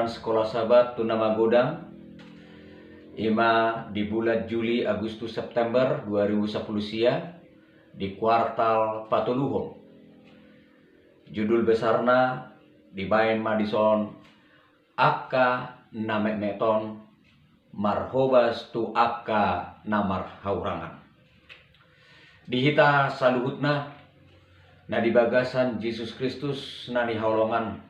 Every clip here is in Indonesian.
pelajaran sekolah sahabat Tunama Godang Ima di bulan Juli, Agustus, September 2010 sia di kuartal patuluhon. Judul besarna di Bain Madison Akka namek meton marhobas tu akka namar haurangan. Dihita saluhutna na di bagasan Yesus Kristus nani haulongan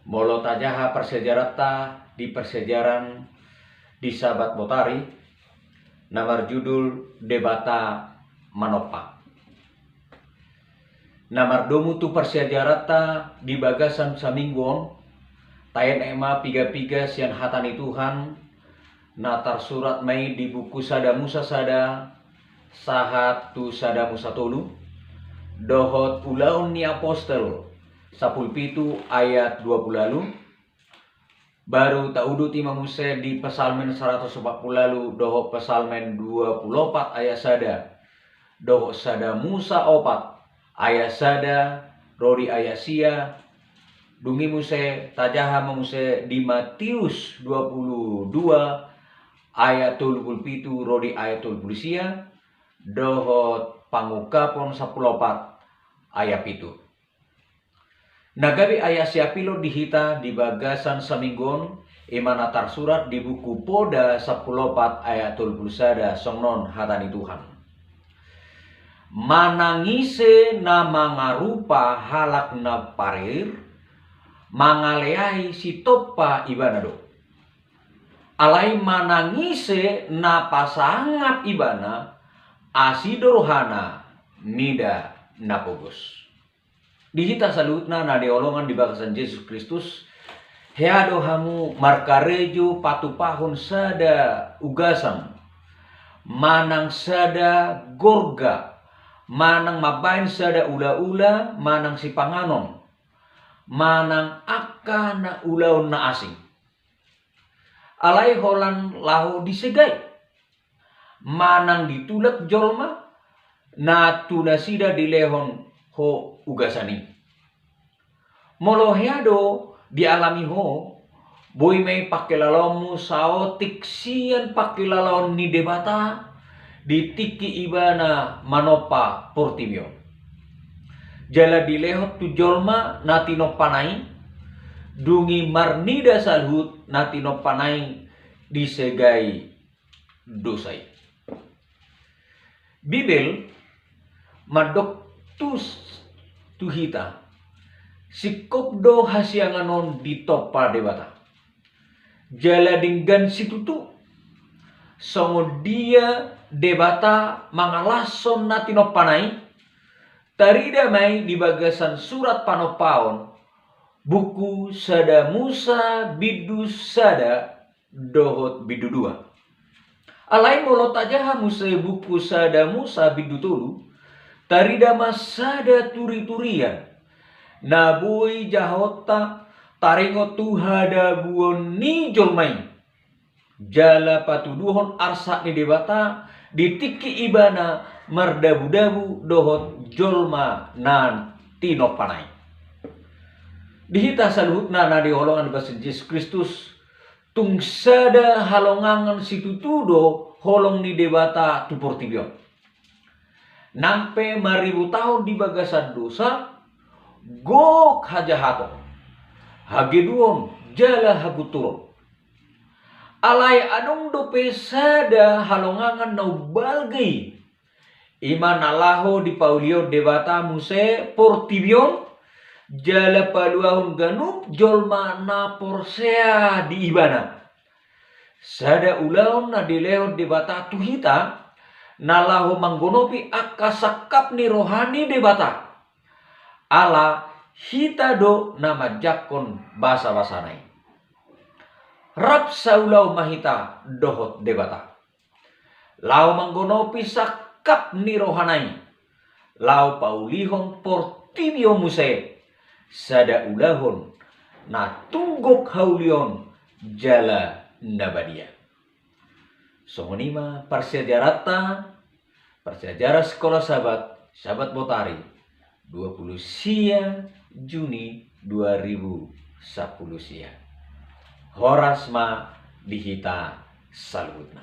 molo tajaha persejarata di persejaran di Sabat Botari namar judul Debata Manopa. Namar domu tu persejarata di bagasan saminggon tayen ema piga-piga sian hatani Tuhan natar surat mai di buku Sada Musa Sada sahat tu Sada Musa tolu dohot ulaun ni apostel 17 ayat 20 lalu baru taudu tima muse di pesalmen 140 lalu dohot pesalmen 24 ayat sada dohot Sada Musa opat ayat sada rodi ayat sia dungi muse tajaha muse di Matius 22 ayat 37 rodi ayat 30 sia dohot pangukapon 14 ayat itu. Nagabi ayat siapilo dihita di bagasan saminggon imanatar surat di buku Poda 14 ayat 30 sada songnon hatani Tuhan. Manangise na mangarupa halak na parir mangaleai si topa ibanado. Alai manangise na pasangat ibana asidorohana nida napogos. Dihita salutna na diolongan di bagasan Yesus Kristus heado hamu markarejo patupahon sada ugasan manang sada gorga manang mabain sada ula-ula manang si panganon manang akka na ulaon na asing alai holan lahu disegai manang ditulak jolma na tunasida dilehon ho ugasani moloheado dialami ho boy may pakilalamu sao tiksian pakilalaon ni debata ditiki ibana manopa portibio jala dilehot tu jolma natino panai dungi marnida salhut natino panai disegai dosai. Bibel madoktus tuhita sikopdo hasianganon di topa debata jala dinggan situtu songo dia debata mangalason natino panai tarida mai di bagasan surat panopaon buku Sada Musa bidu sada dohot bidu dua alai molo tajaha musa buku Sada Musa bidu tolu tarida masada turi-turian nabui jahota taringo tuhada buon ni jolmai jala patuduhon arsa ni debata ditiki ibana mardabu-dabu dohot jolma nan tino panai. Dihita saluhutna na diolongan basa Yesus Kristus tungsada halongangan situtudo holong ni debata tu portibion nampe maribu tahun di bagasan dosa gok hajahato hageduon jala haguturun alai adong dope sada halongangan nau balgei iman alaho di paulio debata muse portibion jala paluahun ganup jolma na porsea di ibana sada ulaon na dileon debata tuhita nalahu manggonopi akasakap ni rohani debata ala hita do nama jakon basa basanai rap saulau mahita dohot debata lau manggonopi sakap ni rohanai lau paulihon portibio muse sada ulahon na tunggok haulion jala nabadia. Songonima persejarata persejarah sekolah sahabat Botari 20 sia Juni 2010 sia. Horasma dihita salutna.